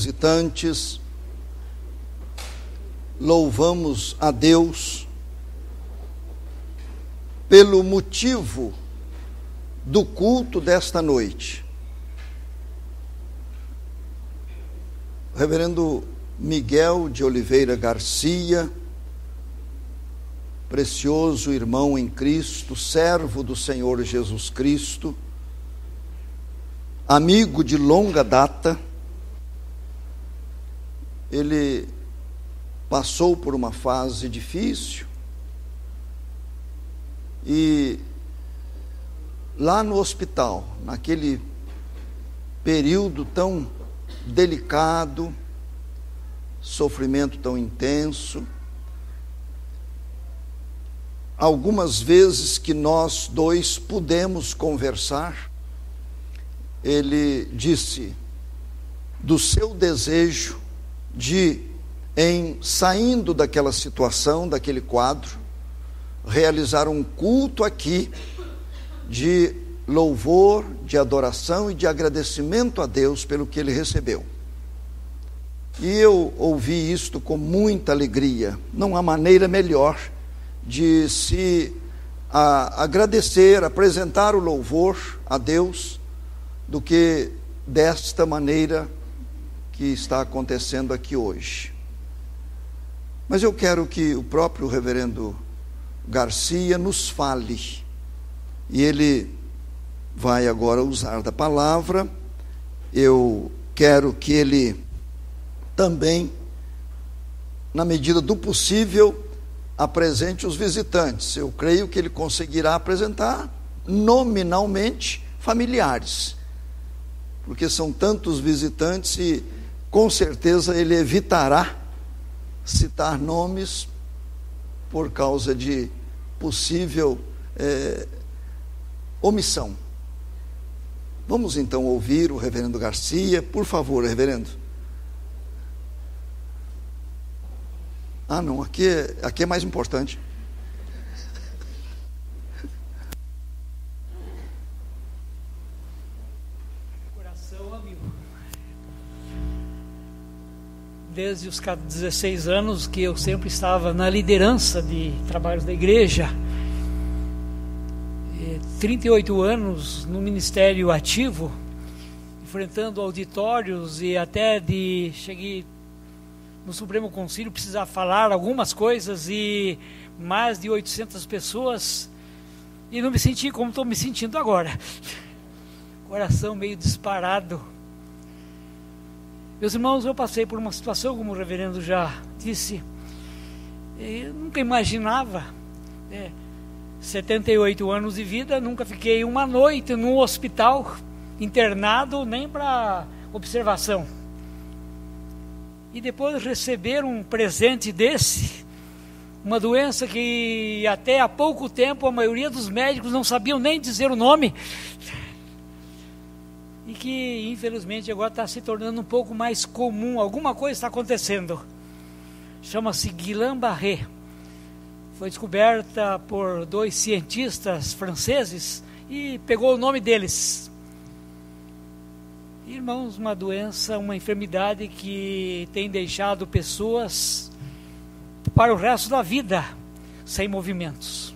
visitantes, louvamos a Deus pelo motivo do culto desta noite. O reverendo Miguel de Oliveira Garcia, precioso irmão em Cristo, servo do Senhor Jesus Cristo, amigo de longa data, ele passou por uma fase difícil e lá no hospital, naquele período tão delicado, sofrimento tão intenso, algumas vezes que nós dois pudemos conversar, ele disse do seu desejo de, em saindo daquela situação, daquele quadro, realizar um culto aqui de louvor, de adoração e de agradecimento a Deus pelo que ele recebeu. E eu ouvi isto com muita alegria. Não há maneira melhor de se agradecer, apresentar o louvor a Deus do que desta maneira que está acontecendo aqui hoje. Mas eu quero que o próprio reverendo Garcia nos fale, e ele vai agora usar da palavra. Eu quero que ele também, na medida do possível, apresente os visitantes. Eu creio que ele conseguirá apresentar nominalmente familiares, porque são tantos visitantes e com certeza ele evitará citar nomes por causa de possível omissão. Vamos então ouvir o reverendo Garcia. Por favor, reverendo. Não, aqui é mais importante. Coração, amigo. Desde os 16 anos que eu sempre estava na liderança de trabalhos da igreja, 38 anos no ministério ativo, enfrentando auditórios e até cheguei no Supremo Concílio precisar falar algumas coisas e mais de 800 pessoas, e não me senti como estou me sentindo agora. Coração meio disparado. Meus irmãos, eu passei por uma situação, como o reverendo já disse, eu nunca imaginava, 78 anos de vida, nunca fiquei uma noite num hospital internado, nem para observação. E depois receber um presente desse, uma doença que até há pouco tempo a maioria dos médicos não sabiam nem dizer o nome, e que infelizmente agora está se tornando um pouco mais comum. Alguma coisa está acontecendo. Chama-se Guillain-Barré. Foi descoberta por 2 cientistas franceses e pegou o nome deles. Irmãos, uma doença, uma enfermidade que tem deixado pessoas para o resto da vida sem movimentos.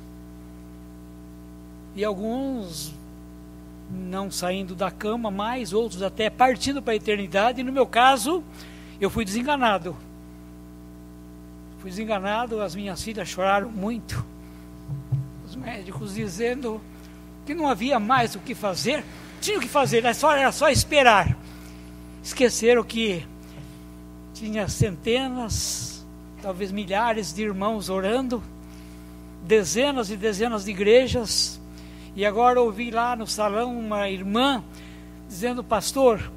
E alguns não saindo da cama mais, outros até partindo para a eternidade. E no meu caso, eu fui desenganado. As minhas filhas choraram muito. Os médicos dizendo que não havia mais o que fazer. Tinha o que fazer, era só esperar. Esqueceram que tinha centenas, talvez milhares de irmãos orando, dezenas e dezenas de igrejas. E agora ouvi lá no salão uma irmã dizendo: pastor,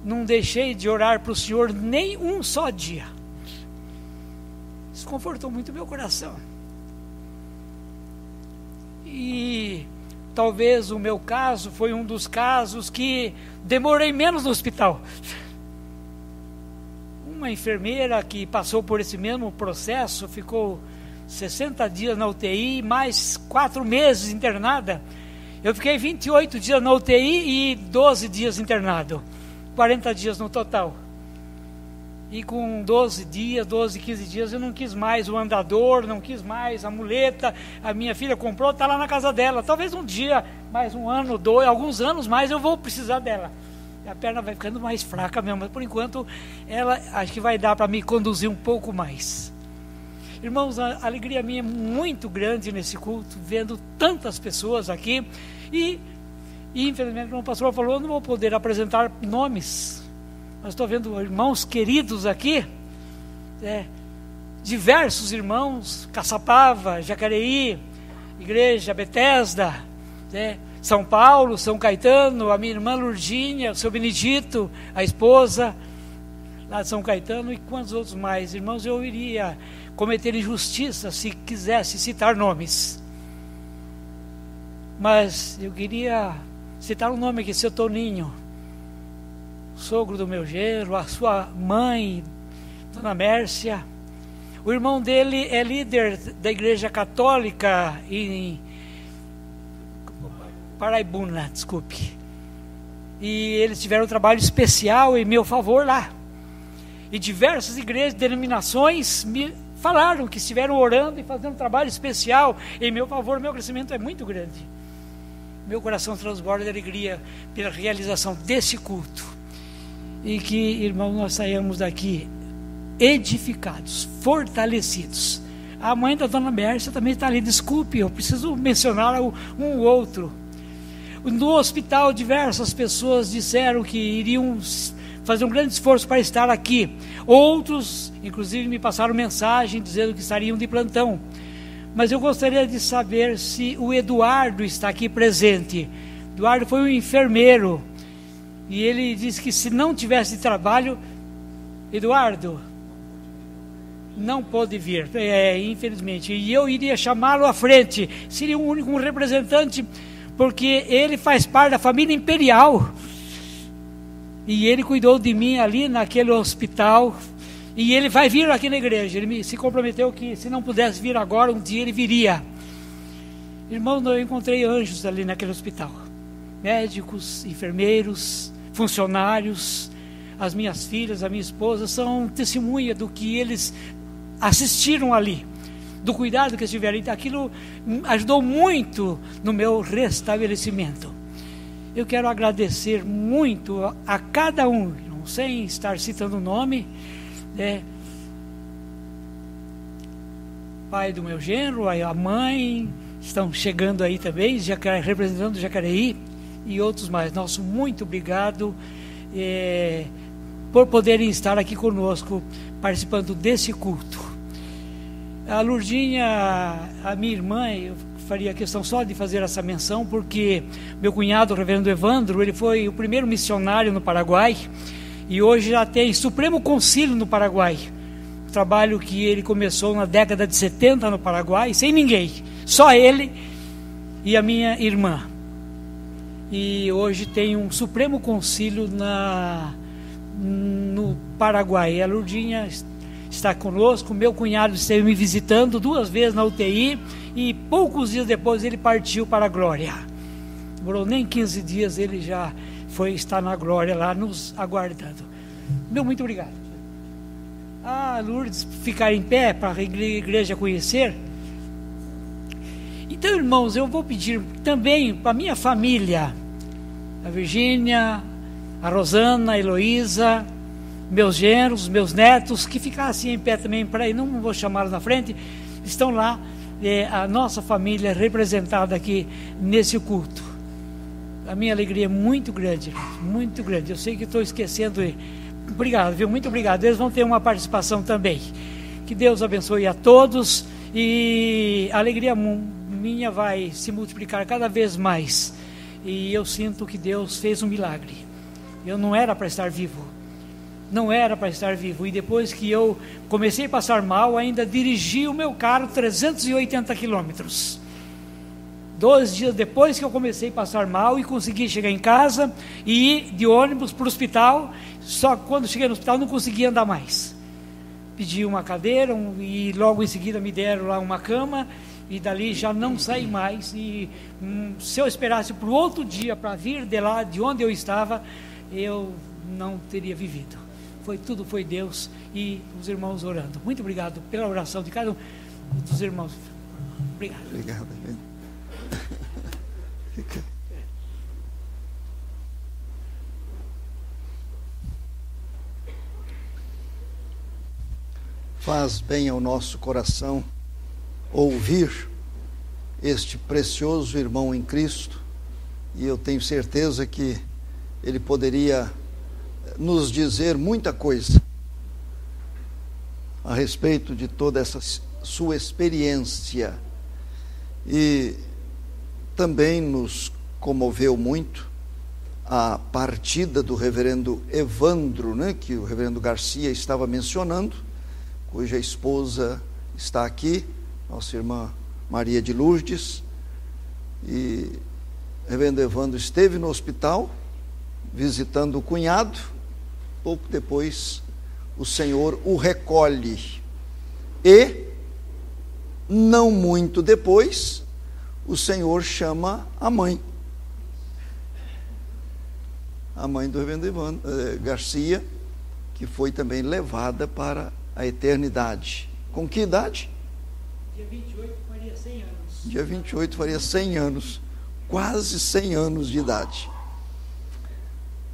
não deixei de orar para o senhor nem um só dia. Isso confortou muito meu coração. E talvez o meu caso foi um dos casos que demorei menos no hospital. Uma enfermeira que passou por esse mesmo processo, ficou 60 dias na UTI, mais 4 meses internada. Eu fiquei 28 dias na UTI e 12 dias internado, 40 dias no total. E com 12 dias, 12, 15 dias, eu não quis mais o andador, não quis mais a muleta. A minha filha comprou, está lá na casa dela. Talvez um dia, mais um ano, dois, alguns anos mais, eu vou precisar dela. A perna vai ficando mais fraca mesmo, mas por enquanto ela acho que vai dar para me conduzir um pouco mais. Irmãos, a alegria minha é muito grande nesse culto, vendo tantas pessoas aqui. E infelizmente, como o pastor falou, eu não vou poder apresentar nomes. Mas estou vendo irmãos queridos aqui, diversos irmãos, Caçapava, Jacareí, Igreja Betesda, São Paulo, São Caetano, a minha irmã Lurdinha, o seu Benedito, a esposa lá de São Caetano e quantos outros mais. Irmãos, eu iria cometer injustiça se quisesse citar nomes. Mas eu queria citar um nome aqui, seu Toninho, sogro do meu genro, a sua mãe, Dona Mércia. O irmão dele é líder da Igreja Católica em Paraibuna, desculpe. E eles tiveram um trabalho especial em meu favor lá. E diversas igrejas, denominações me falaram que estiveram orando e fazendo um trabalho especial em meu favor. Meu crescimento é muito grande. Meu coração transborda de alegria pela realização desse culto. E que, irmãos, nós saímos daqui edificados, fortalecidos. A mãe da Dona Mércia também está ali, desculpe, eu preciso mencionar um outro. No hospital, diversas pessoas disseram que iriam fazer um grande esforço para estar aqui. Outros, inclusive, me passaram mensagem dizendo que estariam de plantão. Mas eu gostaria de saber se o Eduardo está aqui presente. Eduardo foi um enfermeiro. E ele disse que se não tivesse trabalho, Eduardo não pôde vir, infelizmente. E eu iria chamá-lo à frente. Seria o único representante, porque ele faz parte da família imperial. E ele cuidou de mim ali naquele hospital. E ele vai vir aqui na igreja. Ele se comprometeu que se não pudesse vir agora, um dia ele viria. Irmãos, eu encontrei anjos ali naquele hospital. Médicos, enfermeiros, funcionários, as minhas filhas, a minha esposa, são testemunha do que eles assistiram ali, do cuidado que eles tiveram. Aquilo ajudou muito no meu restabelecimento. Eu quero agradecer muito a cada um, sem estar citando o nome, pai do meu genro, a mãe, estão chegando aí também, representando Jacareí, e outros mais. Nosso muito obrigado por poderem estar aqui conosco, participando desse culto. A Lurdinha, a minha irmã, eu faria questão só de fazer essa menção, porque meu cunhado, o reverendo Evandro, ele foi o primeiro missionário no Paraguai, e hoje já tem Supremo Concílio no Paraguai. Um trabalho que ele começou na década de 70 no Paraguai, sem ninguém, só ele e a minha irmã. E hoje tem um Supremo Concílio no Paraguai. A Lurdinha está conosco, meu cunhado esteve me visitando 2 vezes na UTI, e poucos dias depois ele partiu para a glória. Demorou nem 15 dias, ele já está na glória lá, nos aguardando. Meu muito obrigado. Lourdes, ficar em pé para a igreja conhecer. Então, irmãos, eu vou pedir também para a minha família, a Virgínia, a Rosana, a Heloísa, meus genros, meus netos, que ficassem em pé também, para ir, não vou chamá-los na frente, estão lá, a nossa família representada aqui nesse culto. A minha alegria é muito grande, muito grande. Eu sei que estou esquecendo. Obrigado, viu? Muito obrigado. Eles vão ter uma participação também. Que Deus abençoe a todos, e a alegria minha vai se multiplicar cada vez mais. E eu sinto que Deus fez um milagre. Eu não era para estar vivo. Não era para estar vivo. E depois que eu comecei a passar mal, ainda dirigi o meu carro 380 quilômetros. 2 dias depois que eu comecei a passar mal e consegui chegar em casa e ir de ônibus para o hospital. Só que quando cheguei no hospital não consegui andar mais. Pedi uma cadeira e logo em seguida me deram lá uma cama, e dali já não saí mais. E se eu esperasse para o outro dia para vir de lá de onde eu estava, eu não teria vivido. tudo foi Deus e os irmãos orando. Muito obrigado pela oração de cada um dos irmãos. Obrigado. Obrigado. Fica. Faz bem ao nosso coração ouvir este precioso irmão em Cristo, e eu tenho certeza que ele poderia nos dizer muita coisa a respeito de toda essa sua experiência. E também nos comoveu muito a partida do reverendo Evandro, né, que o reverendo Garcia estava mencionando, cuja esposa está aqui, nossa irmã Maria de Lourdes. E o reverendo Evandro esteve no hospital visitando o cunhado. Pouco depois o Senhor o recolhe, e não muito depois o Senhor chama a mãe do reverendo Evandro Garcia, que foi também levada para a eternidade. Com que idade? Dia 28 faria 100 anos. Dia 28 faria 100 anos, quase 100 anos de idade.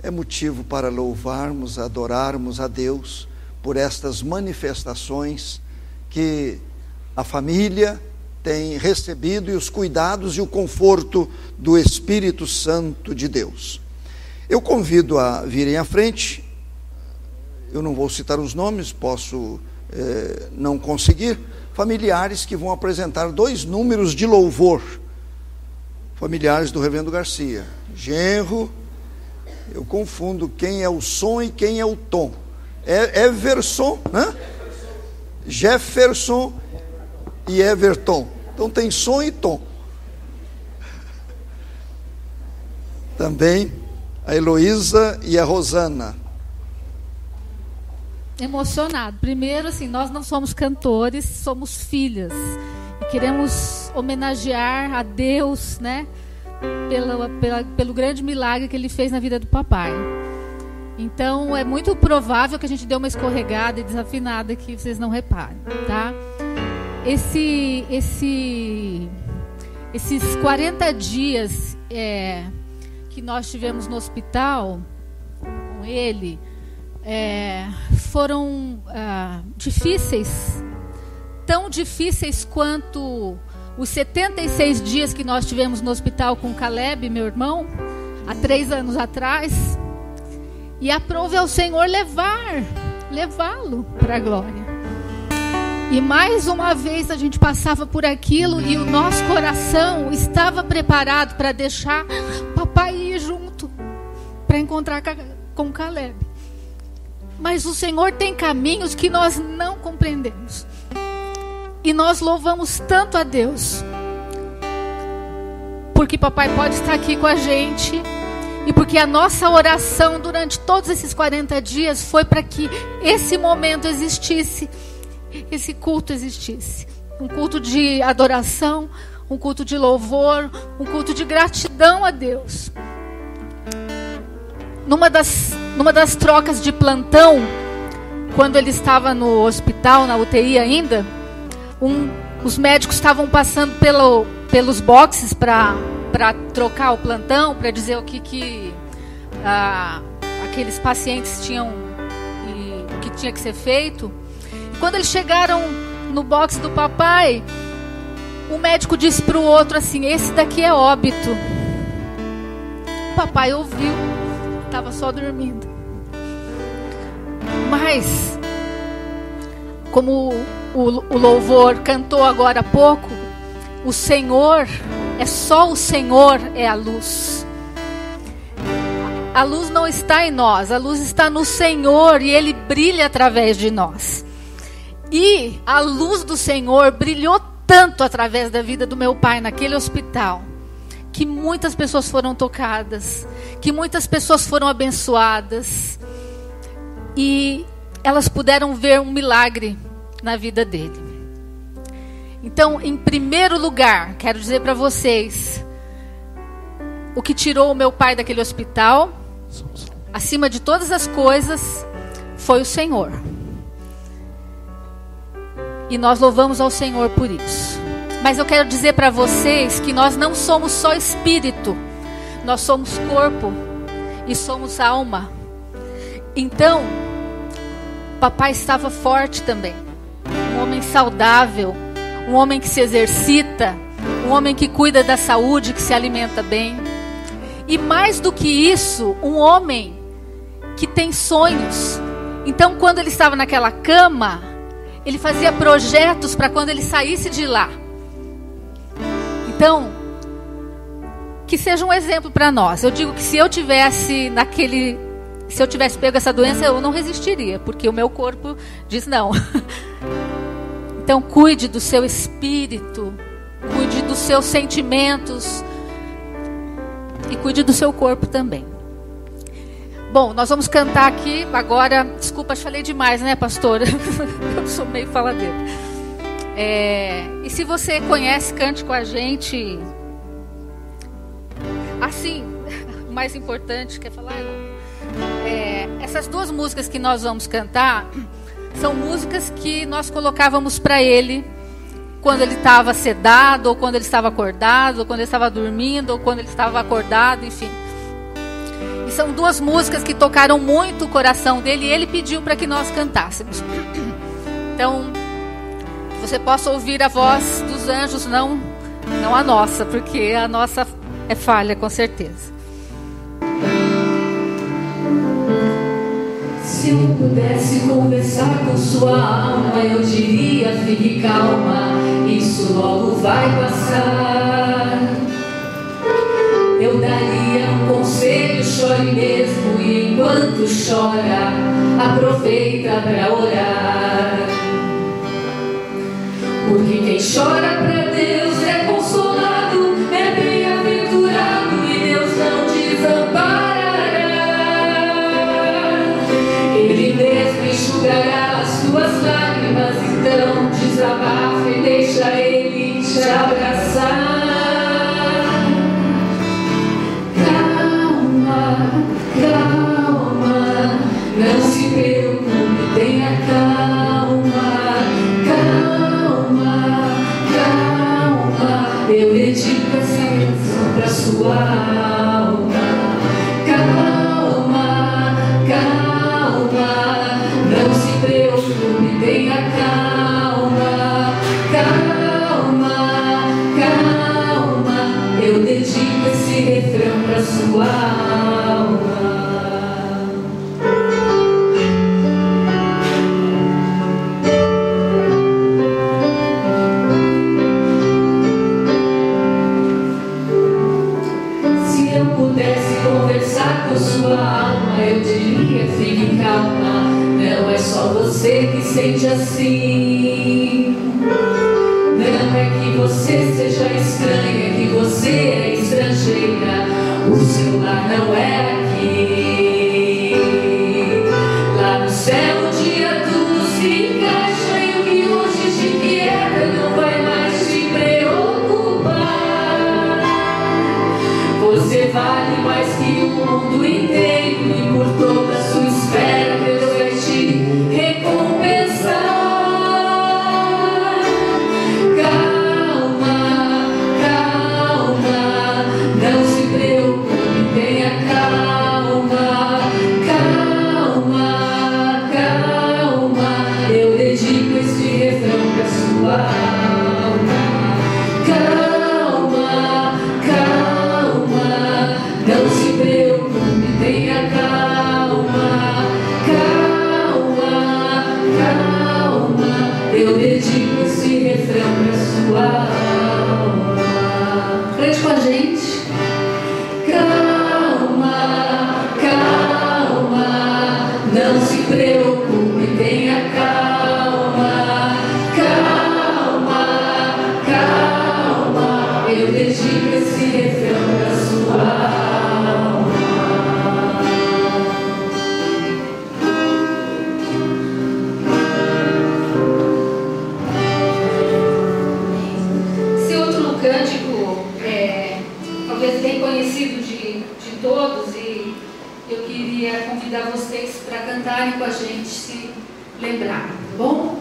É motivo para louvarmos, adorarmos a Deus por estas manifestações que a família tem recebido, e os cuidados e o conforto do Espírito Santo de Deus. Eu convido a virem à frente. Eu não vou citar os nomes, posso não conseguir. Familiares que vão apresentar 2 números de louvor. Familiares do reverendo Garcia. Genro, eu confundo quem é o som e quem é o tom. É Everson, né? Jefferson e Everton. Então tem som e tom. Também a Heloísa e a Rosana. Emocionado. Primeiro, assim, nós não somos cantores, somos filhas. E queremos homenagear a Deus, né? Pelo grande milagre que Ele fez na vida do papai. Então, é muito provável que a gente dê uma escorregada e desafinada que vocês não reparem, tá? Esses 40 dias que nós tivemos no hospital com ele foram difíceis, tão difíceis quanto os 76 dias que nós tivemos no hospital com o Caleb, meu irmão, há 3 anos atrás. E aprove ao Senhor levá-lo para a glória. E mais uma vez a gente passava por aquilo e o nosso coração estava preparado para deixar papai ir junto, para encontrar com o Caleb. Mas o Senhor tem caminhos que nós não compreendemos. E nós louvamos tanto a Deus, porque papai pode estar aqui com a gente, e porque a nossa oração durante todos esses 40 dias foi para que esse momento existisse, esse culto existisse. Um culto de adoração, um culto de louvor, um culto de gratidão a Deus. Numa das trocas de plantão, quando ele estava no hospital, na UTI ainda, os médicos estavam passando pelos boxes para trocar o plantão, para dizer o que aqueles pacientes tinham e o que tinha que ser feito. E quando eles chegaram no box do papai, o médico disse para o outro assim: esse daqui é óbito. O papai ouviu, estava só dormindo. Mas, como o louvor cantou agora há pouco, o Senhor, só o Senhor é a luz. A luz não está em nós, a luz está no Senhor, e Ele brilha através de nós. E a luz do Senhor brilhou tanto através da vida do meu pai naquele hospital, que muitas pessoas foram tocadas, que muitas pessoas foram abençoadas, e elas puderam ver um milagre na vida dele. Então, em primeiro lugar, quero dizer para vocês, o que tirou o meu pai daquele hospital, acima de todas as coisas, foi o Senhor. E nós louvamos ao Senhor por isso. Mas eu quero dizer para vocês que nós não somos só espírito, nós somos corpo e somos alma. Então, papai estava forte também. Um homem saudável, um homem que se exercita, um homem que cuida da saúde, que se alimenta bem. E mais do que isso, um homem que tem sonhos. Então, quando ele estava naquela cama, ele fazia projetos para quando ele saísse de lá. Então, que seja um exemplo para nós. Eu digo que se eu tivesse pego essa doença, eu não resistiria, porque o meu corpo diz não. Então, cuide do seu espírito, cuide dos seus sentimentos e cuide do seu corpo também. Bom, nós vamos cantar aqui agora. Desculpa, falei demais, né, pastora? Eu sou meio faladeira. E se você conhece, cante com a gente. Assim, o mais importante, quer falar? Essas duas músicas que nós vamos cantar são músicas que nós colocávamos para ele quando ele estava sedado, ou quando ele estava acordado, ou quando ele estava dormindo, ou quando ele estava acordado, enfim. E são duas músicas que tocaram muito o coração dele, e ele pediu para que nós cantássemos. Então, que você possa ouvir a voz dos anjos, não a nossa, porque a nossa é falha, com certeza. Se eu pudesse conversar com sua alma, eu diria: fique calma, isso logo vai passar. Eu daria um conselho: chore mesmo, e enquanto chora, aproveita para orar. Porque quem chora para Deus é consolado, é bem-aventurado, e Deus não desamparará. Ele mesmo enxugará as tuas lágrimas, então desabafa e deixa Ele te abraçar. Calma, não se preocupe, tenha calma. Eu dedico essa canção pra sua alma. Calma, não se preocupe, tenha calma. Calma, eu dedico esse refrão pra sua alma. Com sua alma, eu diria: fique calma, não é só você que sente assim. Não é que você seja estranha, é que você é estrangeira. O seu lar não é aqui. Lá no céu um dia tudo se encaixa, e o que hoje te inquieta não vai mais te preocupar. Você vale mais que o mundo inteiro, e por toda a sua espera Deus vai te recompensar. Calma, não se preocupe, tenha calma. Calma, eu dedico este refrão pra sua alma. Calma, não se preocupe, tenha calma. Calma, eu dedico esse refrão pra sua alma. Cante com a gente. Calma, não se preocupe, tenha calma. Calma, eu dedico esse refrão pra sua alma. Esse outro cântico talvez bem conhecido de todos, e eu queria convidar vocês para cantarem com a gente. lembrar, tá bom?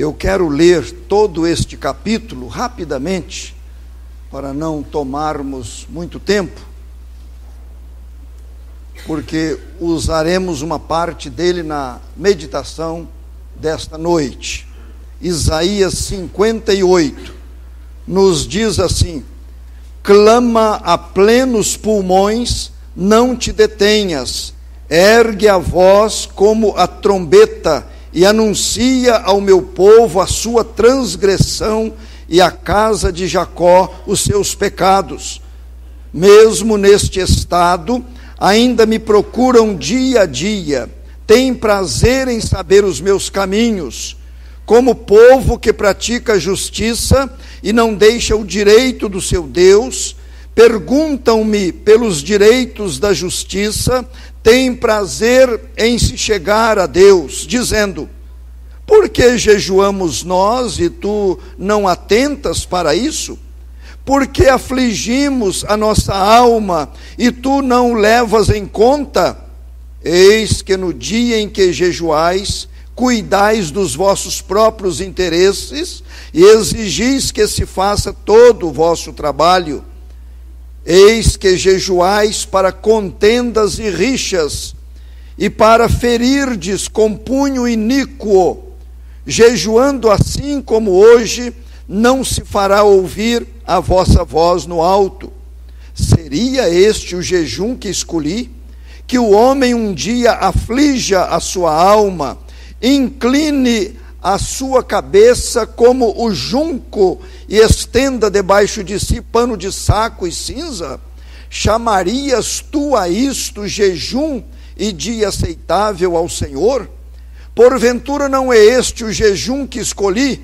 Eu quero ler todo este capítulo rapidamente, para não tomarmos muito tempo, porque usaremos uma parte dele na meditação desta noite. Isaías 58 nos diz assim: clama a plenos pulmões, não te detenhas, ergue a voz como a trombeta e anuncia ao meu povo a sua transgressão e à casa de Jacó os seus pecados. Mesmo neste estado, ainda me procuram dia a dia, têm prazer em saber os meus caminhos. Como povo que pratica justiça e não deixa o direito do seu Deus, perguntam-me pelos direitos da justiça, tem prazer em se chegar a Deus, dizendo: por que jejuamos nós e tu não atentas para isso? Por que afligimos a nossa alma e tu não levas em conta? Eis que no dia em que jejuais, cuidais dos vossos próprios interesses e exigis que se faça todo o vosso trabalho. Eis que jejuais para contendas e rixas, e para ferirdes com punho iníquo. Jejuando assim como hoje, não se fará ouvir a vossa voz no alto. Seria este o jejum que escolhi? Que o homem um dia aflija a sua alma, incline a sua cabeça como o junco e estenda debaixo de si pano de saco e cinza? Chamarias tu a isto jejum e dia aceitável ao Senhor? Porventura não é este o jejum que escolhi?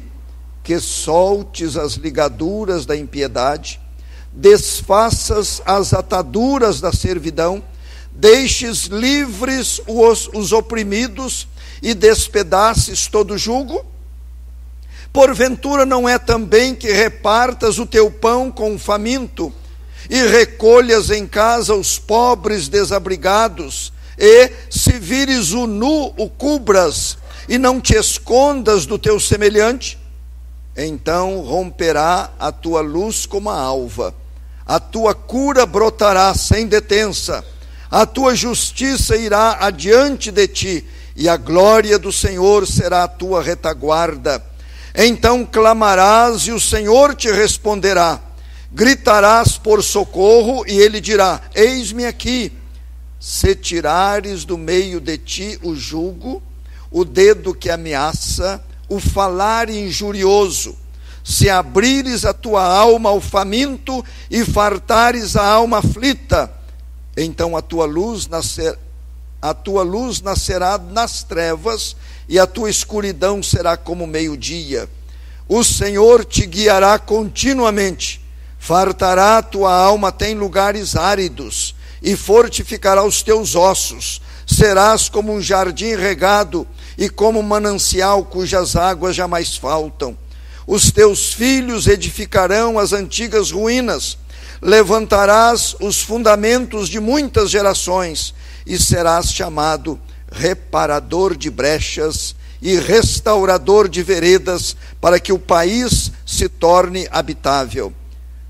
Que soltes as ligaduras da impiedade, desfaças as ataduras da servidão, deixes livres os oprimidos e despedaces todo jugo? Porventura não é também que repartas o teu pão com o faminto e recolhas em casa os pobres desabrigados, e se vires o nu, o cubras, e não te escondas do teu semelhante? Então romperá a tua luz como a alva, a tua cura brotará sem detença, a tua justiça irá adiante de ti, e a glória do Senhor será a tua retaguarda. Então clamarás e o Senhor te responderá, gritarás por socorro e ele dirá: eis-me aqui. Se tirares do meio de ti o jugo, o dedo que ameaça, o falar injurioso, se abrires a tua alma ao faminto e fartares a alma aflita, então a tua luz nascerá nas trevas e a tua escuridão será como meio-dia. O Senhor te guiará continuamente, fartará a tua alma até em lugares áridos e fortificará os teus ossos. Serás como um jardim regado e como um manancial cujas águas jamais faltam. Os teus filhos edificarão as antigas ruínas, levantarás os fundamentos de muitas gerações e serás chamado reparador de brechas e restaurador de veredas, para que o país se torne habitável.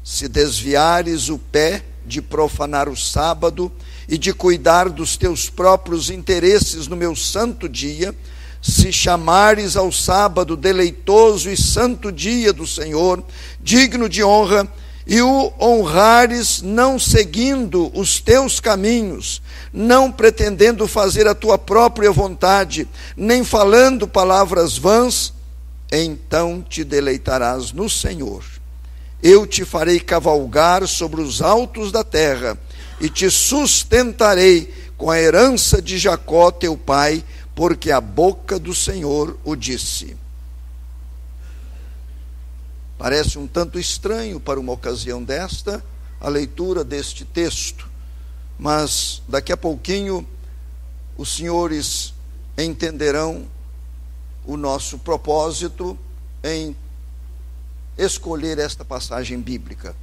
Se desviares o pé de profanar o sábado e de cuidar dos teus próprios interesses no meu santo dia, se chamares ao sábado deleitoso e santo dia do Senhor, digno de honra, e o honrares não seguindo os teus caminhos, não pretendendo fazer a tua própria vontade, nem falando palavras vãs, então te deleitarás no Senhor. Eu te farei cavalgar sobre os altos da terra, e te sustentarei com a herança de Jacó teu pai, porque a boca do Senhor o disse. Parece um tanto estranho para uma ocasião desta, a leitura deste texto, mas daqui a pouquinho os senhores entenderão o nosso propósito em escolher esta passagem bíblica.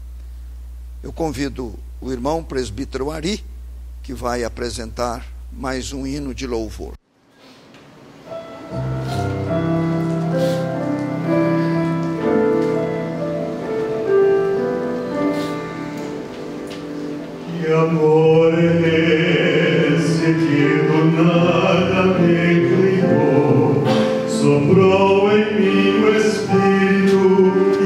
Eu convido o irmão presbítero Ari, que vai apresentar mais um hino de louvor. Que amor é esse que do nada me criou, soprou em mim o Espírito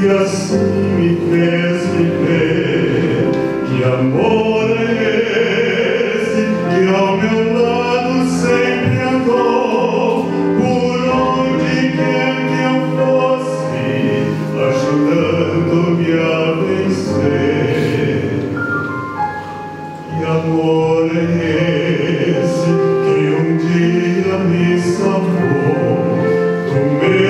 e assim me fez viver? Que amor é esse que ao meu lado sempre andou, por onde quer que eu fosse, ajudando-me a vencer? Que amor é esse que um dia me salvou do meu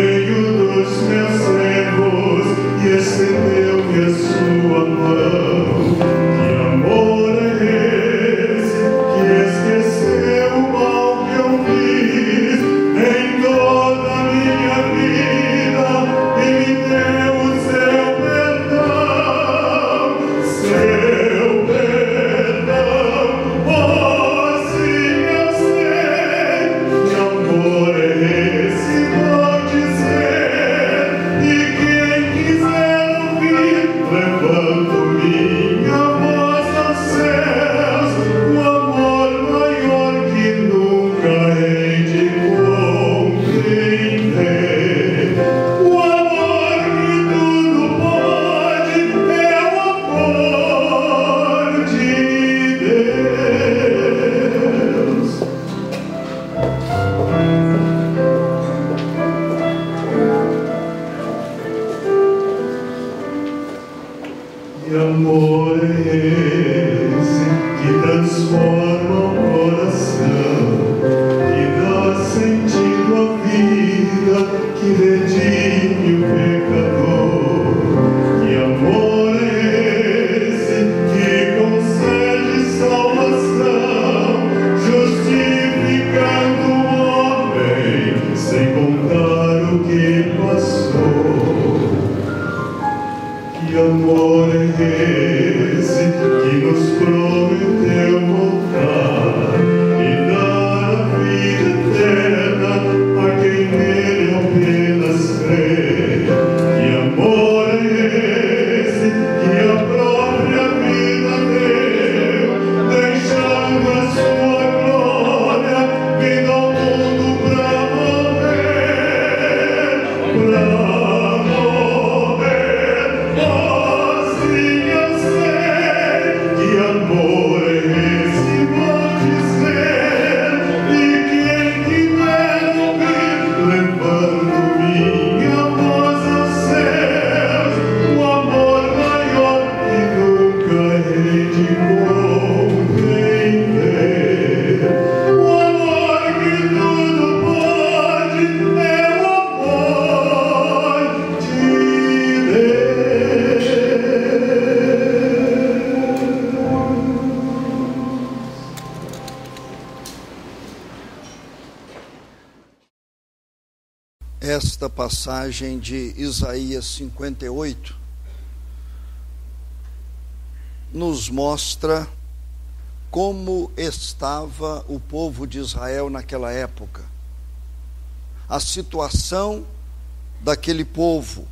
amor é esse que transforma o coração, que dá sentido à vida, que redime o pecador? Que amor é esse que concede salvação, justificando o homem sem contar o que passou? Que amor é esse que nos prometeu voltar e dar a vida eterna a quem nele apenas crê? Que amor é esse que a própria vida deu, deixando a sua glória, vindo ao mundo pra morrer, assim eu sei que amor é esse, vou dizer, e quem tiver ouvido, levando minha voz aos céus, o amor maior que nunca hei de compreender, o amor que tudo pode, é o amor de Deus. Esta passagem de Isaías 58 nos mostra como estava o povo de Israel naquela época, a situação daquele povo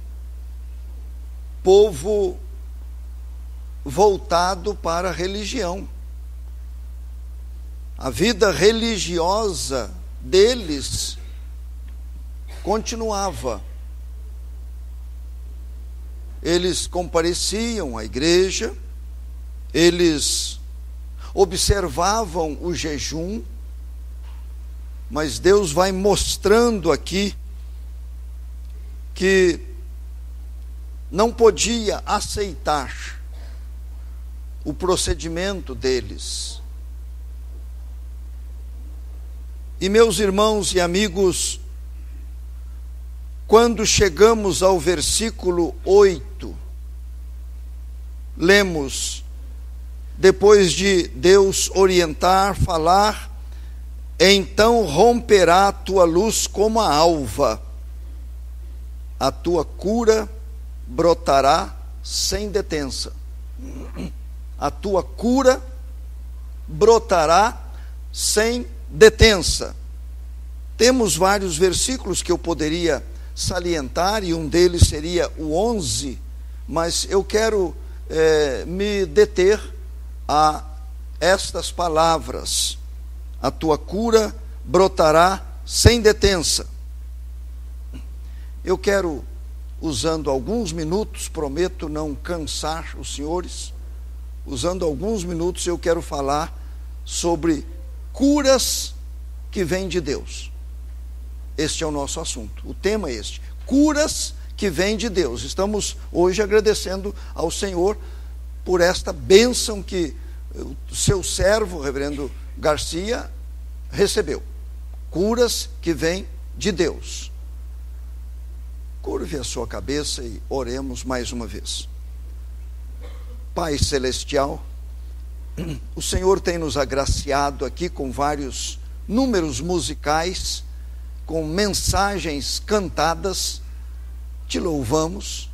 voltado para a religião. A vida religiosa deles continuava. Eles compareciam à igreja, eles observavam o jejum, mas Deus vai mostrando aqui que não podia aceitar o procedimento deles. E meus irmãos e amigos, quando chegamos ao versículo 8, lemos, depois de Deus orientar, falar, então romperá a tua luz como a alva, a tua cura brotará sem detença. A tua cura brotará sem detença. Temos vários versículos que eu poderia salientar, e um deles seria o 11, mas eu quero me deter a estas palavras: a tua cura brotará sem detença. Eu quero, usando alguns minutos, prometo não cansar os senhores, usando alguns minutos eu quero falar sobre curas que vêm de Deus. Este é o nosso assunto, o tema é este: curas que vêm de Deus. Estamos hoje agradecendo ao Senhor por esta bênção que o seu servo, o reverendo Garcia, recebeu. Curas que vêm de Deus. Curve a sua cabeça e oremos mais uma vez. Pai Celestial, o Senhor tem nos agraciado aqui com vários números musicais, com mensagens cantadas. Te louvamos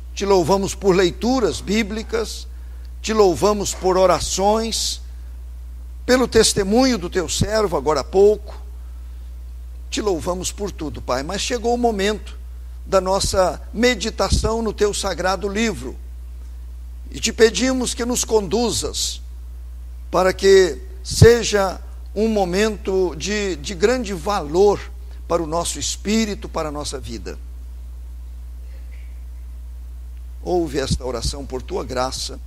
por leituras bíblicas, te louvamos por orações, pelo testemunho do teu servo agora há pouco, te louvamos por tudo, Pai. Mas chegou o momento da nossa meditação no teu sagrado livro, e te pedimos que nos conduzas, para que seja um momento de grande valor para o nosso espírito, para a nossa vida. Ouve esta oração por tua graça,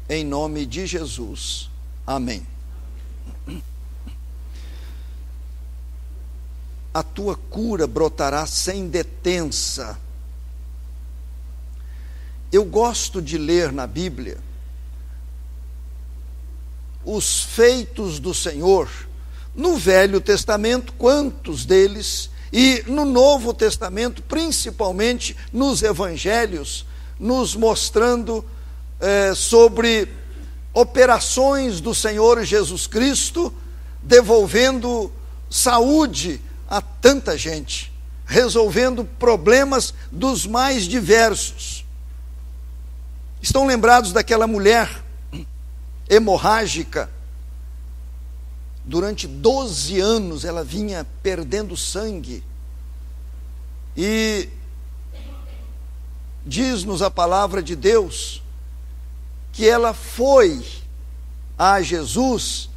em nome de Jesus. Amém. A tua cura brotará sem detença. Eu gosto de ler na Bíblia os feitos do Senhor, no Velho Testamento, quantos deles, e no Novo Testamento, principalmente nos Evangelhos, nos mostrando sobre operações do Senhor Jesus Cristo, devolvendo saúde a tanta gente, resolvendo problemas dos mais diversos. Estão lembrados daquela mulher hemorrágica? Durante 12 anos ela vinha perdendo sangue, e diz-nos a palavra de Deus que ela foi a Jesus,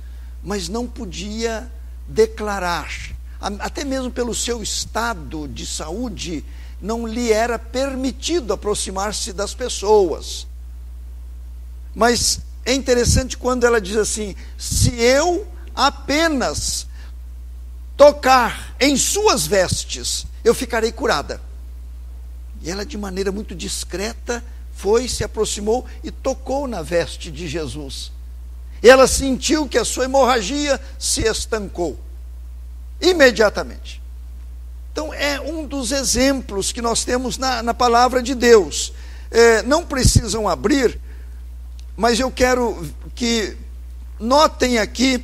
mas não podia declarar, até mesmo pelo seu estado de saúde, não lhe era permitido aproximar-se das pessoas. Mas é interessante quando ela diz assim: se eu apenas tocar em suas vestes, eu ficarei curada. E ela, de maneira muito discreta, foi, se aproximou e tocou na veste de Jesus. E ela sentiu que a sua hemorragia se estancou imediatamente. Então é um dos exemplos que nós temos na palavra de Deus. Não precisam abrir, mas eu quero que notem aqui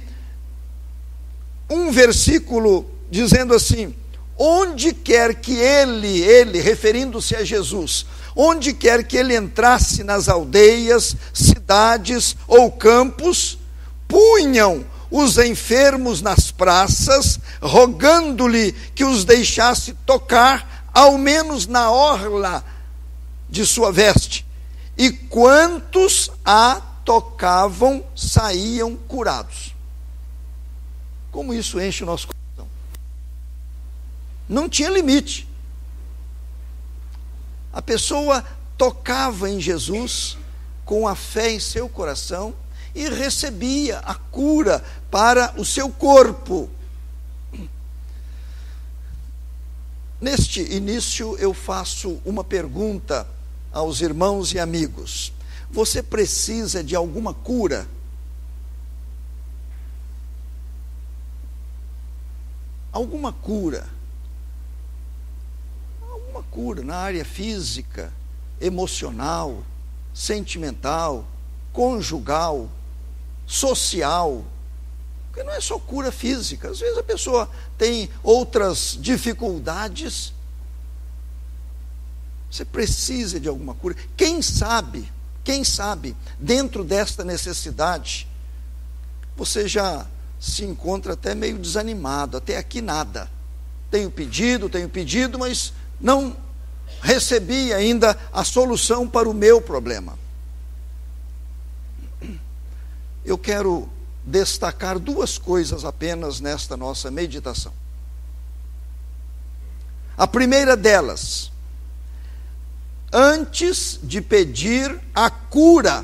um versículo dizendo assim: onde quer que ele, referindo-se a Jesus, onde quer que ele entrasse nas aldeias, cidades ou campos, punham os enfermos nas praças, rogando-lhe que os deixasse tocar, ao menos na orla de sua veste. E quantos a tocavam, saíam curados. Como isso enche o nosso coração. Não tinha limite. A pessoa tocava em Jesus com a fé em seu coração e recebia a cura para o seu corpo. Neste início eu faço uma pergunta aos irmãos e amigos: você precisa de alguma cura? Alguma cura? Alguma cura na área física, emocional, sentimental, conjugal, social? Porque não é só cura física. Às vezes a pessoa tem outras dificuldades. Você precisa de alguma cura. Quem sabe, dentro desta necessidade, você já se encontra até meio desanimado, até aqui nada. Tenho pedido, mas não recebi ainda a solução para o meu problema. Eu quero destacar duas coisas apenas nesta nossa meditação. A primeira delas: antes de pedir a cura,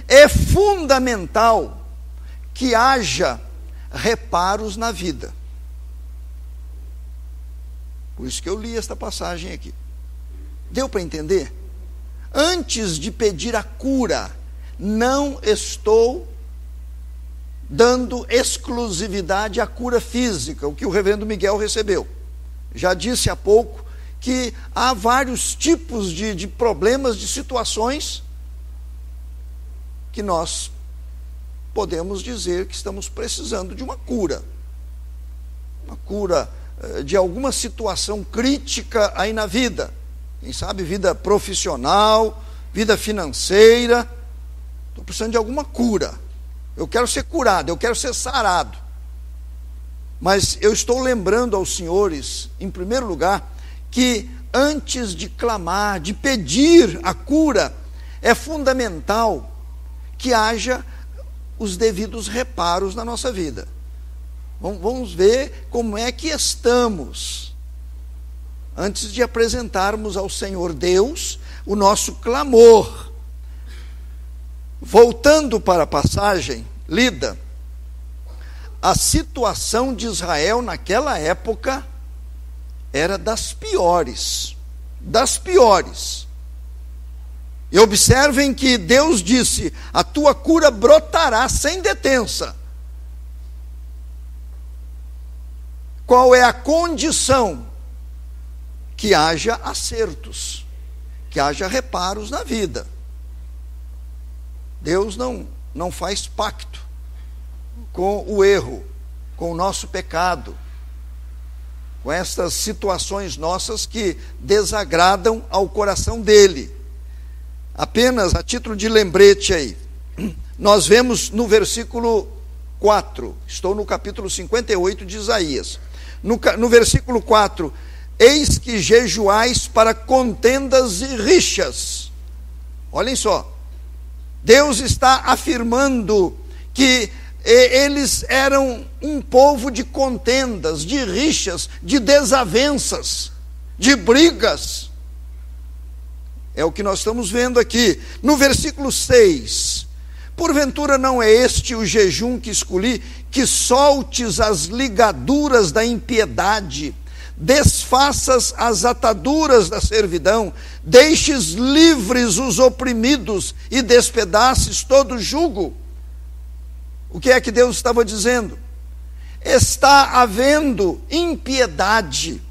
é fundamental que haja reparos na vida. Por isso que eu li esta passagem aqui. Deu para entender? Antes de pedir a cura, não estou dando exclusividade à cura física, o que o reverendo Miguel recebeu. Já disse há pouco que há vários tipos de problemas, de situações que nós podemos dizer que estamos precisando de uma cura de alguma situação crítica aí na vida. Quem sabe vida profissional, vida financeira. Estou precisando de alguma cura. Eu quero ser curado, eu quero ser sarado. Mas eu estou lembrando aos senhores, em primeiro lugar, que antes de clamar, de pedir a cura, é fundamental que haja os devidos reparos na nossa vida. Vamos ver como é que estamos, antes de apresentarmos ao Senhor Deus o nosso clamor. Voltando para a passagem lida, a situação de Israel naquela época era das piores. E observem que Deus disse: a tua cura brotará sem detença. Qual é a condição? Que haja acertos, que haja reparos na vida. Deus não faz pacto com o erro, com o nosso pecado, com estas situações nossas que desagradam ao coração dele. Apenas a título de lembrete aí, nós vemos no versículo 4, estou no capítulo 58 de Isaías, no versículo 4, eis que jejuais para contendas e rixas. Olhem só, Deus está afirmando que eles eram um povo de contendas, de rixas, de desavenças, de brigas. É o que nós estamos vendo aqui. No versículo 6, porventura não é este o jejum que escolhi, que soltes as ligaduras da impiedade, desfaças as ataduras da servidão, deixes livres os oprimidos e despedaces todo jugo. O que é que Deus estava dizendo? Está havendo impiedade.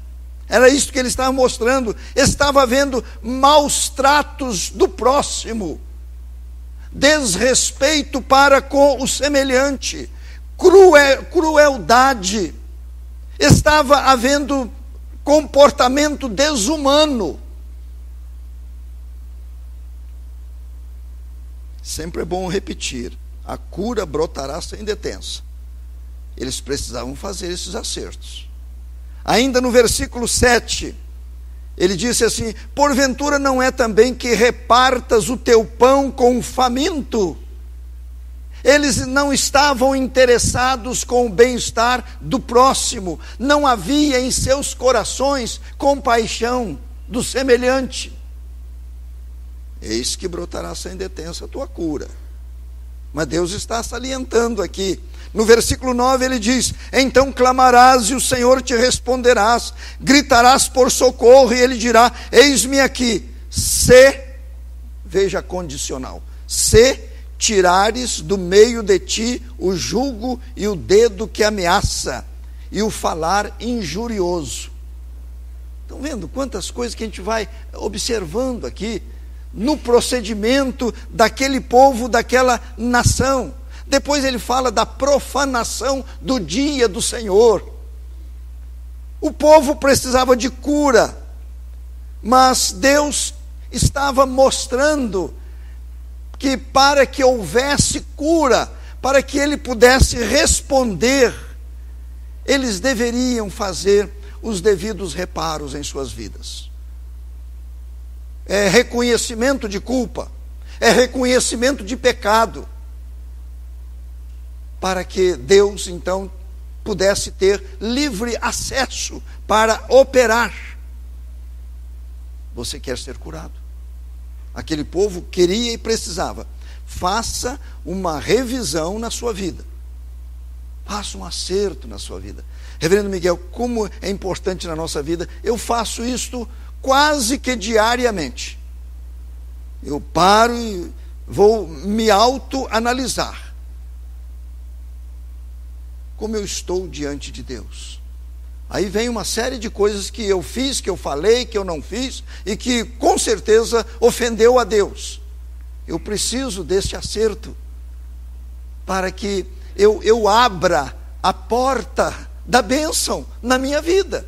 Era isso que ele estava mostrando. Estava havendo maus tratos do próximo, desrespeito para com o semelhante, crueldade. Estava havendo comportamento desumano. Sempre é bom repetir: a cura brotará sem detença. Eles precisavam fazer esses acertos. Ainda no versículo 7, ele disse assim: porventura não é também que repartas o teu pão com o faminto? Eles não estavam interessados com o bem-estar do próximo, não havia em seus corações compaixão do semelhante. Eis que brotará sem detença a tua cura. Mas Deus está salientando aqui. No versículo 9 ele diz: então clamarás e o Senhor te responderás, gritarás por socorro e ele dirá: eis-me aqui. Se, veja a condicional, se tirares do meio de ti o jugo e o dedo que ameaça e o falar injurioso. Estão vendo quantas coisas que a gente vai observando aqui no procedimento daquele povo, daquela nação. Depois ele fala da profanação do dia do Senhor. O povo precisava de cura, mas Deus estava mostrando que para que houvesse cura, para que ele pudesse responder, eles deveriam fazer os devidos reparos em suas vidas. É reconhecimento de culpa, é reconhecimento de pecado, para que Deus então pudesse ter livre acesso para operar. Você quer ser curado? Aquele povo queria e precisava. Faça uma revisão na sua vida. Faça um acerto na sua vida. Reverendo Miguel, como é importante na nossa vida. Eu faço isto quase que diariamente. Eu paro e vou me autoanalisar. Como eu estou diante de Deus? Aí vem uma série de coisas que eu fiz, que eu falei, que eu não fiz, e que com certeza ofendeu a Deus. Eu preciso desse acerto, para que eu abra a porta da bênção na minha vida.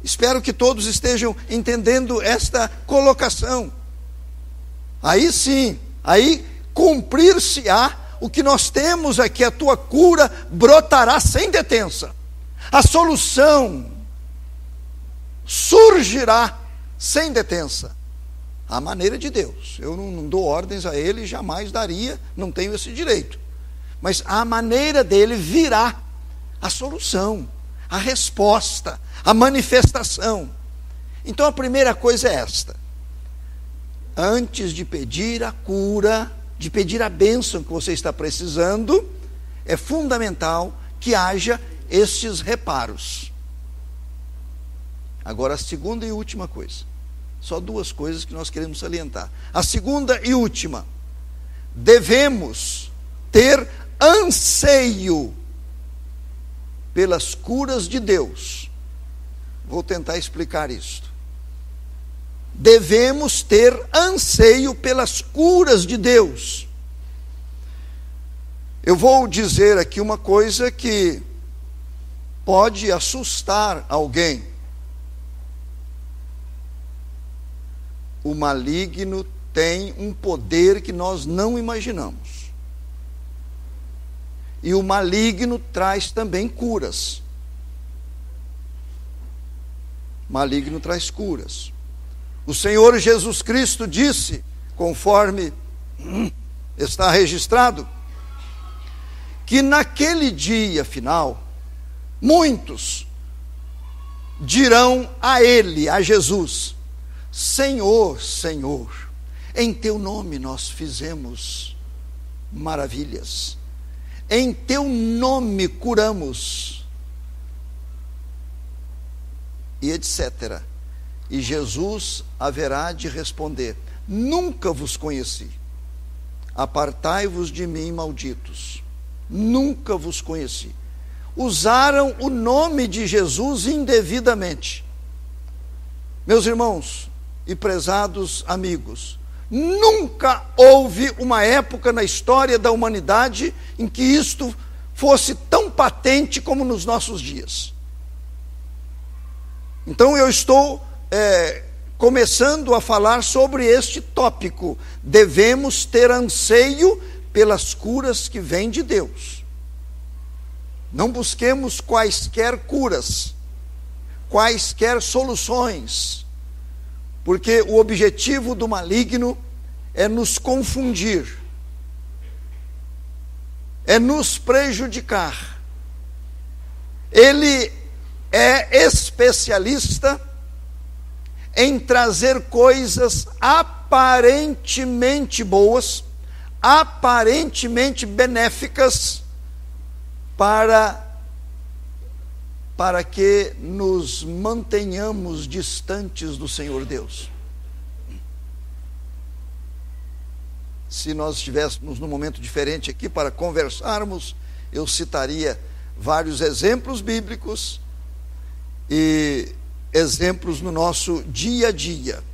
Espero que todos estejam entendendo esta colocação. Aí sim, aí cumprir-se-á o que nós temos aqui: a tua cura brotará sem detença. A solução surgirá sem detença. À maneira de Deus. Eu não dou ordens a ele, jamais daria, não tenho esse direito. Mas à maneira dele virá a solução, a resposta, a manifestação. Então a primeira coisa é esta: antes de pedir a cura, de pedir a bênção que você está precisando, é fundamental que haja estes reparos. Agora a segunda e última coisa: Só duas coisas que nós queremos salientar. A segunda e última: devemos ter anseio pelas curas de Deus. Vou tentar explicar isto. Devemos ter anseio pelas curas de Deus. Eu vou dizer aqui uma coisa que pode assustar alguém. O maligno tem um poder que nós não imaginamos. E o maligno traz também curas. Maligno traz curas. O Senhor Jesus Cristo disse, conforme está registrado, que naquele dia final, muitos dirão a Ele, a Jesus: Senhor, Senhor, em Teu nome nós fizemos maravilhas, em Teu nome curamos, e etc. E Jesus haverá de responder: nunca vos conheci, apartai-vos de mim, malditos. Nunca vos conheci. Usaram o nome de Jesus indevidamente. Meus irmãos e prezados amigos, nunca houve uma época na história da humanidade em que isto fosse tão patente como nos nossos dias. Então eu estou começando a falar sobre este tópico. Devemos ter anseio pelas curas que vêm de Deus. Não busquemos quaisquer curas, quaisquer soluções, porque o objetivo do maligno é nos confundir, é nos prejudicar. Ele é especialista em trazer coisas aparentemente boas, aparentemente benéficas, para que nos mantenhamos distantes do Senhor Deus. Se nós estivéssemos num momento diferente aqui para conversarmos, eu citaria vários exemplos bíblicos e exemplos no nosso dia a dia.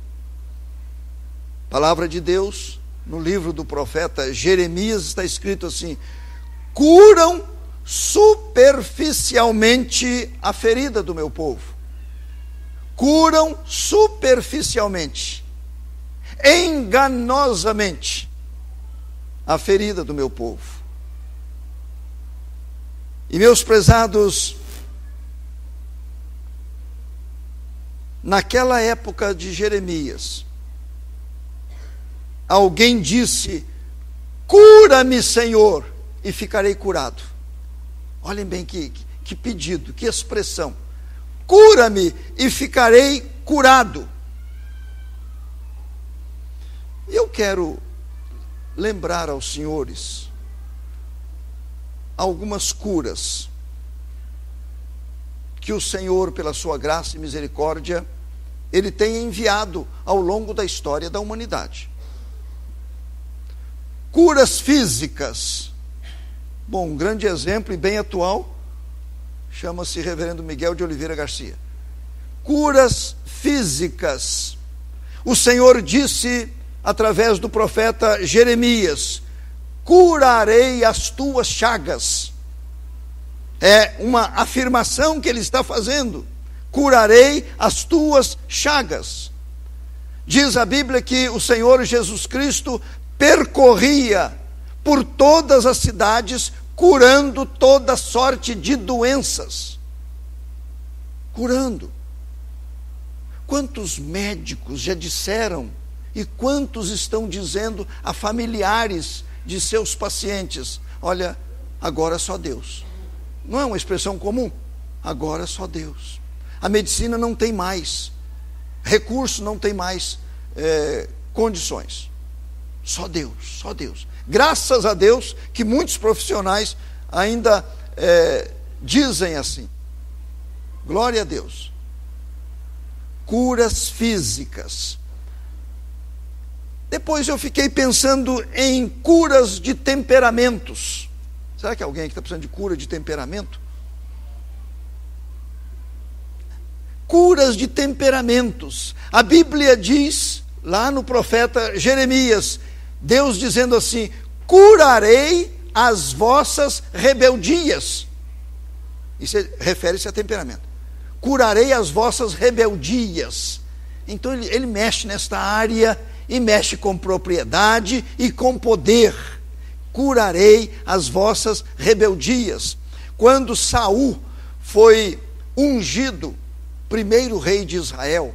Palavra de Deus, no livro do profeta Jeremias está escrito assim: curam superficialmente a ferida do meu povo. Curam superficialmente, enganosamente, a ferida do meu povo. E meus prezados, naquela época de Jeremias, alguém disse: cura-me, Senhor, e ficarei curado. Olhem bem que pedido, que expressão. Cura-me e ficarei curado. Eu quero lembrar aos senhores algumas curas que o Senhor, pela sua graça e misericórdia, Ele tem enviado ao longo da história da humanidade. Curas físicas. Bom, um grande exemplo e bem atual chama-se Reverendo Miguel de Oliveira Garcia. Curas físicas. O Senhor disse através do profeta Jeremias: curarei as tuas chagas. É uma afirmação que ele está fazendo. Curarei as tuas chagas. Diz a Bíblia que o Senhor Jesus Cristo percorria por todas as cidades, curando toda sorte de doenças. Curando. Quantos médicos já disseram, e quantos estão dizendo a familiares de seus pacientes: olha, agora só Deus. Não é uma expressão comum? Agora só Deus. A medicina não tem mais recurso, não tem mais condições. Só Deus, só Deus. Graças a Deus que muitos profissionais ainda dizem assim. Glória a Deus. curas físicas. Depois eu fiquei pensando em curas de temperamentos. Será que alguém aqui está precisando de cura de temperamento? Curas de temperamentos. A Bíblia diz, lá no profeta Jeremias, Deus dizendo assim: curarei as vossas rebeldias. Isso refere-se a temperamento. Curarei as vossas rebeldias. Então ele mexe nesta área, e mexe com propriedade e com poder. Curarei as vossas rebeldias. Quando Saul foi ungido primeiro rei de Israel,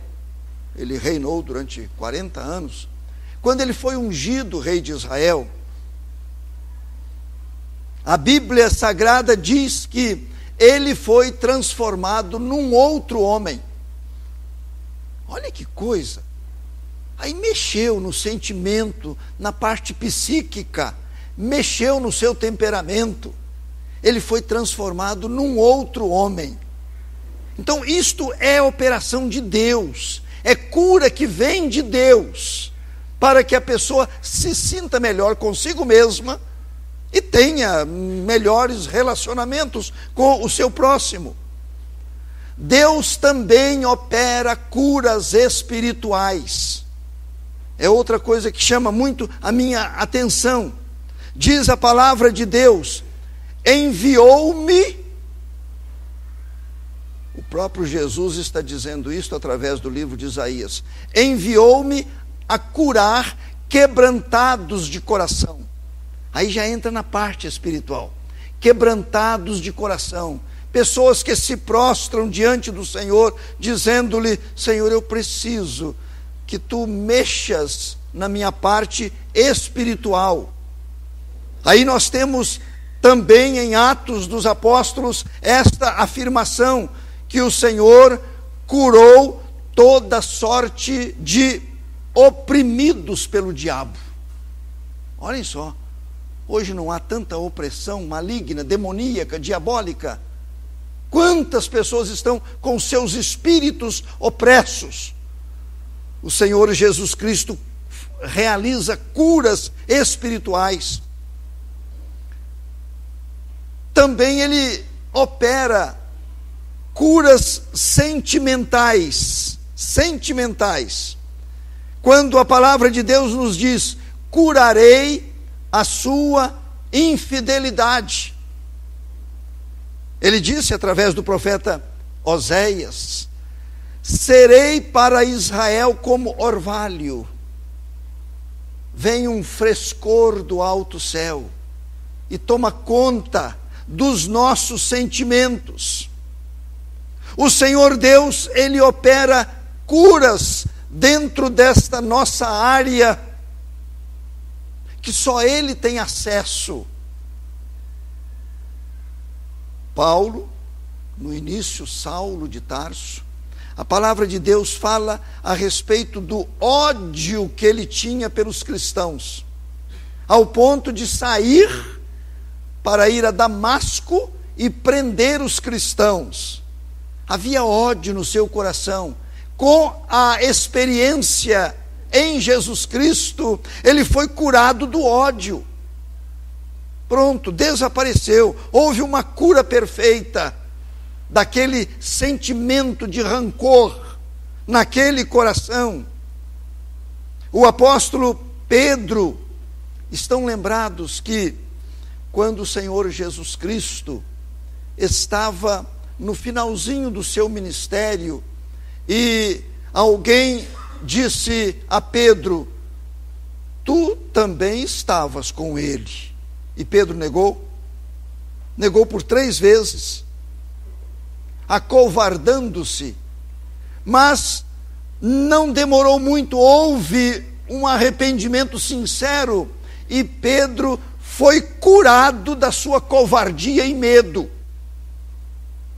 ele reinou durante 40 anos. Quando ele foi ungido rei de Israel, a Bíblia Sagrada diz que ele foi transformado num outro homem. Olha que coisa! Aí mexeu no sentimento, na parte psíquica, mexeu no seu temperamento. Ele foi transformado num outro homem. Então isto é operação de Deus, é cura que vem de Deus, para que a pessoa se sinta melhor consigo mesma e tenha melhores relacionamentos com o seu próximo. Deus também opera curas espirituais. É outra coisa que chama muito a minha atenção. Diz a palavra de Deus: enviou-me. O próprio Jesus está dizendo isto através do livro de Isaías. Enviou-me a curar quebrantados de coração. Aí já entra na parte espiritual. Quebrantados de coração. Pessoas que se prostram diante do Senhor, dizendo-lhe: Senhor, eu preciso que tu mexas na minha parte espiritual. Aí nós temos também em Atos dos Apóstolos esta afirmação, que o Senhor curou toda sorte de oprimidos pelo diabo. Olhem só, hoje não há tanta opressão maligna, demoníaca, diabólica. Quantas pessoas estão com seus espíritos opressos? O Senhor Jesus Cristo realiza curas espirituais. Também Ele opera curas sentimentais. Quando a palavra de Deus nos diz: curarei a sua infidelidade. Ele disse através do profeta Oséias: serei para Israel como orvalho. Vem um frescor do alto céu e toma conta dos nossos sentimentos. O Senhor Deus, Ele opera curas dentro desta nossa área, que só Ele tem acesso. Paulo, no início, Saulo de Tarso, a palavra de Deus fala a respeito do ódio que ele tinha pelos cristãos, ao ponto de sair para ir a Damasco e prender os cristãos. Havia ódio no seu coração. Com a experiência em Jesus Cristo, ele foi curado do ódio. Pronto, desapareceu. Houve uma cura perfeita daquele sentimento de rancor naquele coração. O apóstolo Pedro, estão lembrados que quando o Senhor Jesus Cristo estava no finalzinho do seu ministério e alguém disse a Pedro: tu também estavas com ele. E Pedro negou por 3 vezes, acovardando-se. Mas não demorou muito, houve um arrependimento sincero e Pedro foi curado da sua covardia e medo.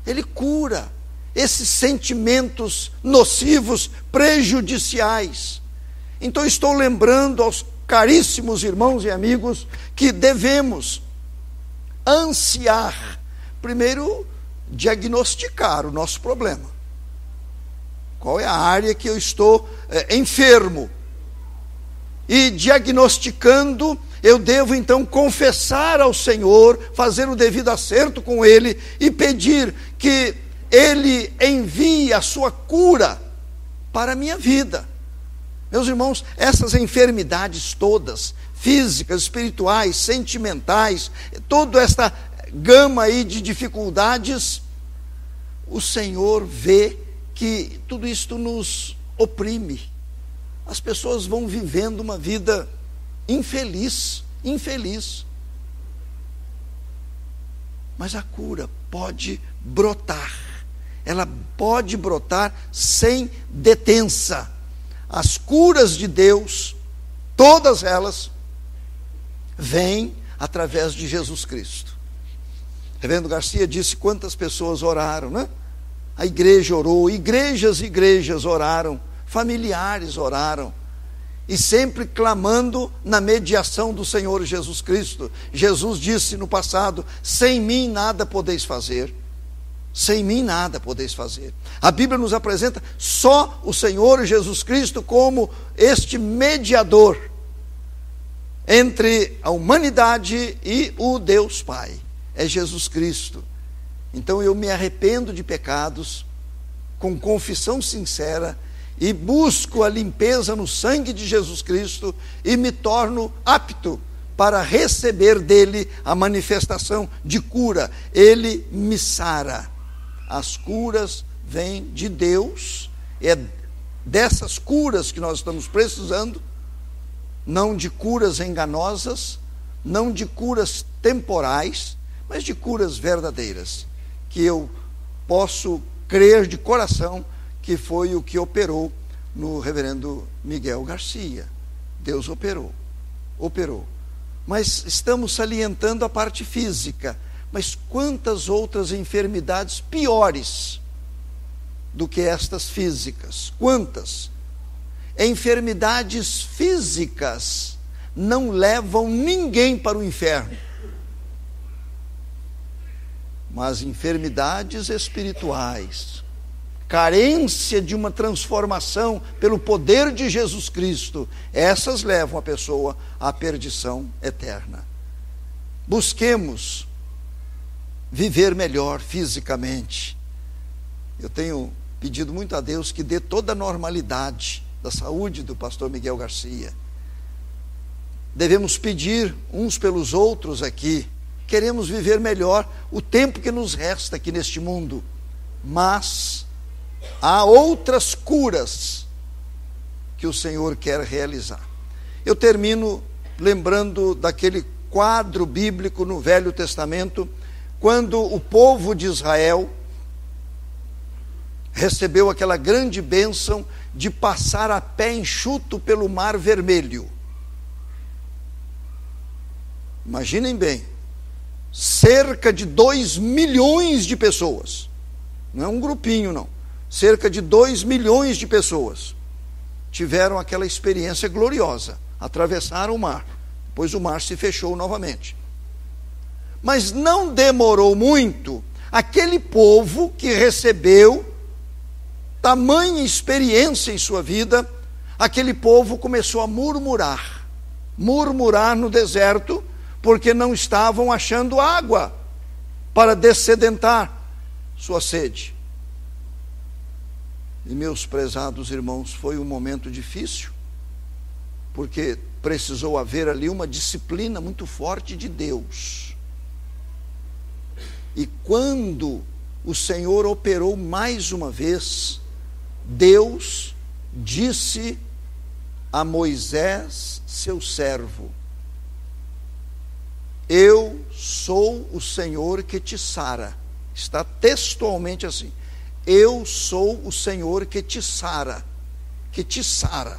Ele cura esses sentimentos nocivos, prejudiciais. Então estou lembrando aos caríssimos irmãos e amigos que devemos ansiar, primeiro, diagnosticar o nosso problema. qual é a área que eu estou enfermo. E diagnosticando, eu devo então confessar ao Senhor, fazer o devido acerto com Ele e pedir que Ele envie a sua cura para a minha vida. Meus irmãos, essas enfermidades todas, físicas, espirituais, sentimentais, toda esta gama aí de dificuldades, o Senhor vê que tudo isto nos oprime. As pessoas vão vivendo uma vida infeliz. Mas a cura pode brotar. Ela pode brotar sem detença. As curas de Deus, todas elas, vêm através de Jesus Cristo. Reverendo Garcia disse quantas pessoas oraram, né? A igreja orou, igrejas oraram, familiares oraram, e sempre clamando na mediação do Senhor Jesus Cristo. Jesus disse no passado: sem mim nada podeis fazer. Sem mim nada podeis fazer. A Bíblia nos apresenta só o Senhor Jesus Cristo como este mediador entre a humanidade e o Deus Pai. É Jesus Cristo. Então eu me arrependo de pecados com confissão sincera e busco a limpeza no sangue de Jesus Cristo e me torno apto para receber dele a manifestação de cura. Ele me sara. As curas vêm de Deus, é dessas curas que nós estamos precisando, não de curas enganosas, não de curas temporais, mas de curas verdadeiras, que eu posso crer de coração que foi o que operou no reverendo Miguel Garcia. Deus operou. Mas estamos salientando a parte física. Mas quantas outras enfermidades piores do que estas físicas? Quantas? Enfermidades físicas não levam ninguém para o inferno. Mas enfermidades espirituais, carência de uma transformação pelo poder de Jesus Cristo, essas levam a pessoa à perdição eterna. Busquemos viver melhor fisicamente. Eu tenho pedido muito a Deus que dê toda a normalidade da saúde do pastor Miguel Garcia. Devemos pedir uns pelos outros aqui. Queremos viver melhor o tempo que nos resta aqui neste mundo. Mas há outras curas que o Senhor quer realizar. Eu termino lembrando daquele quadro bíblico no Velho Testamento, quando o povo de Israel recebeu aquela grande bênção de passar a pé enxuto pelo Mar Vermelho. Imaginem bem, cerca de 2 milhões de pessoas, não é um grupinho não, cerca de 2 milhões de pessoas tiveram aquela experiência gloriosa, atravessaram o mar, depois o mar se fechou novamente. Mas não demorou muito, aquele povo que recebeu tamanha experiência em sua vida, aquele povo começou a murmurar no deserto, porque não estavam achando água para dessedentar sua sede. E meus prezados irmãos, foi um momento difícil, porque precisou haver ali uma disciplina muito forte de Deus. E quando o Senhor operou mais uma vez, Deus disse a Moisés, seu servo: eu sou o Senhor que te sara. Está textualmente assim: eu sou o Senhor que te sara, que te sara.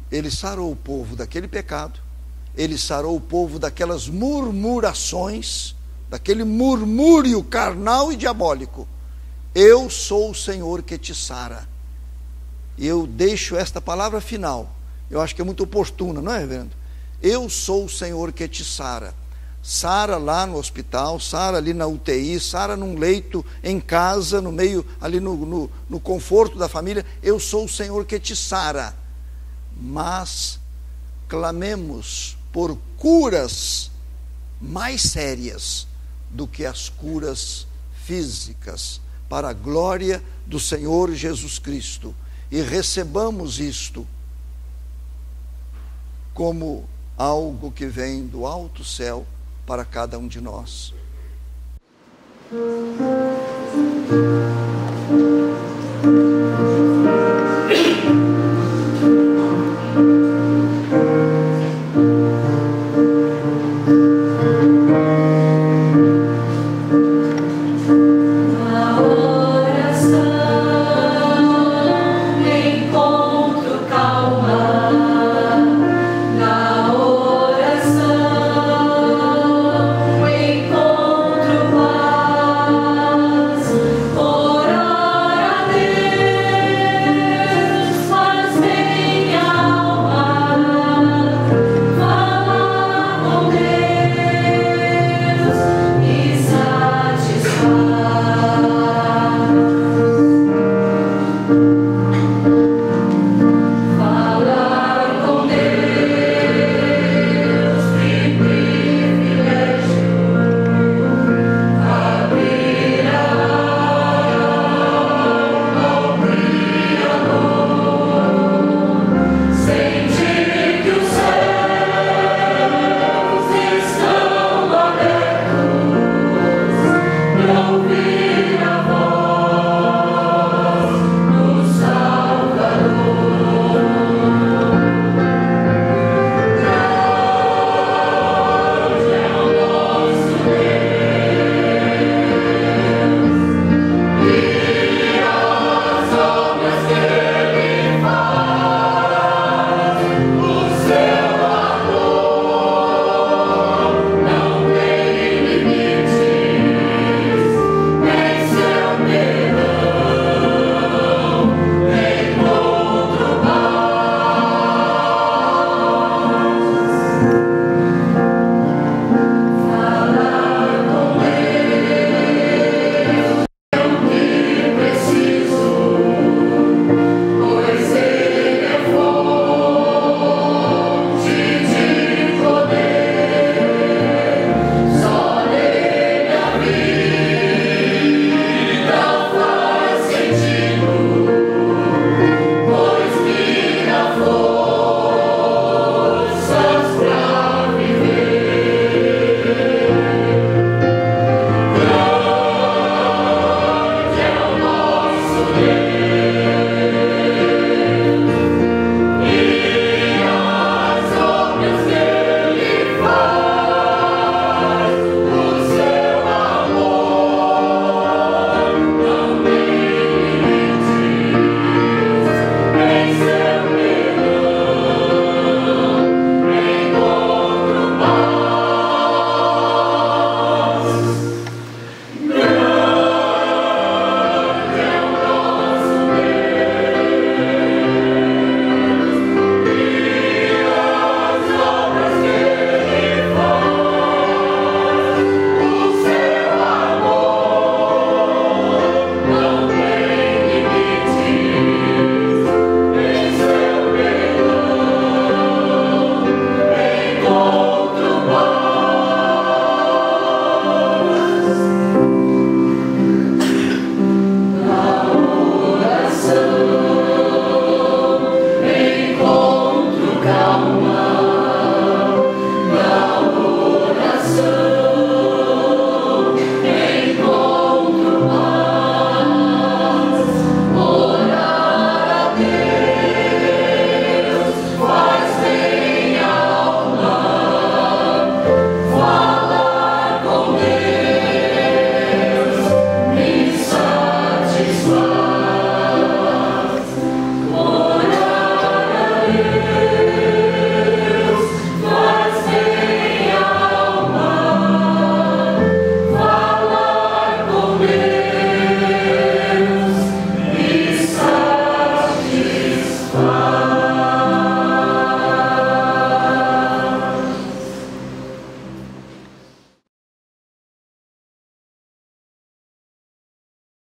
Ele sarou o povo daquele pecado, ele sarou o povo daquelas murmurações, daquele murmúrio carnal e diabólico. Eu sou o Senhor que te sara. E eu deixo esta palavra final, eu acho que é muito oportuna, não é, reverendo? Eu sou o Senhor que te sara. Sara lá no hospital, Sara ali na UTI, Sara num leito em casa, no meio, ali no conforto da família. Eu sou o Senhor que te sara. Mas clamemos por curas mais sérias do que as curas físicas, para a glória do Senhor Jesus Cristo. E recebamos isto como algo que vem do alto céu para cada um de nós. Ouvir